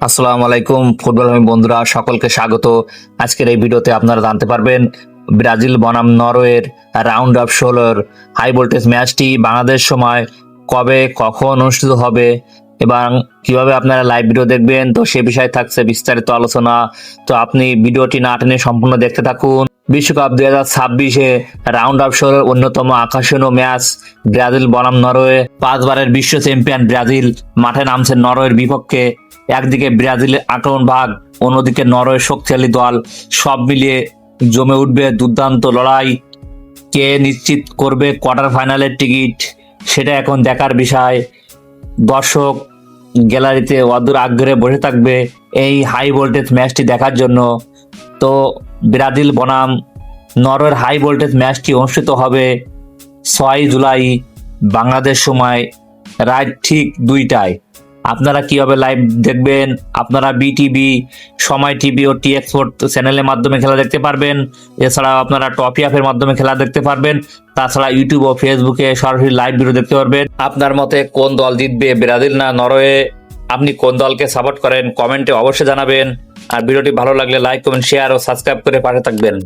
আসসালামু আলাইকুম ফুটবল বন্ধুরা, সকলকে স্বাগত। আজকের এই ভিডিওতে আপনারা জানতে পারবেন ব্রাজিল বনাম নরওয়ের রাউন্ড অফ 16 হাই ভোল্টেজ ম্যাচটি বাংলাদেশ সময় কবে কখন অনুষ্ঠিত হবে এবং কিভাবে আপনারা লাইভ ভিডিও দেখবেন। তো সে বিষয়ে থাকছে বিস্তারিত আলোচনা। তো আপনি ভিডিওটি না টেনে সম্পূর্ণ দেখতে থাকুন। বিশ্বকাপ 2026-এ রাউন্ড অফ 16 অন্যতম আকর্ষণীয় ম্যাচ ব্রাজিল বনাম নরওয়ে। 5বারের বিশ্ব চ্যাম্পিয়ন ব্রাজিল মাঠে নামছে নরওয়ের বিপক্ষে। একদিকে ব্রাজিলের আক্রমণ ভাগ, অন্যদিকে নরওয়ের শক্তিশালী দল। সব মিলিয়ে জমে উঠবে দুর্দান্ত লড়াই। কে নিশ্চিত করবে কোয়ার্টার ফাইনালের টিকিট, সেটা এখন দেখার বিষয়। দর্শক গ্যালারিতে অধীর আগ্রহে বসে থাকবে এই হাই ভোল্টেজ ম্যাচটি দেখার জন্য। তো ব্রাজিল বনাম নরওয়ের হাই ভোল্টেজ ম্যাচটি অনুষ্ঠিত হবে 6 জুলাই বাংলাদেশ সময় রাত ঠিক 2টায়। আপনারা কিভাবে লাইভ দেখবেন? আপনারা বিটিভি, সময় টিভি ও টি এক্সপোর্ট চ্যানেলের মাধ্যমে খেলা দেখতে পারবেন। এছাড়াও আপনারা টপি অ্যাপের মাধ্যমে খেলা দেখতে পারবেন। তাছাড়া ইউটিউব ও ফেসবুকে সরাসরি লাইভ ভিডিও দেখতে পারবেন। আপনার মতে কোন দল জিতবে, ব্রাজিল না নরওয়ে? আপনি কোন দলকে সাপোর্ট করেন কমেন্টে অবশ্যই জানাবেন। আর ভিডিওটি ভালো লাগলে লাইক, কমেন্ট, শেয়ার ও সাবস্ক্রাইব করে পাশে থাকবেন।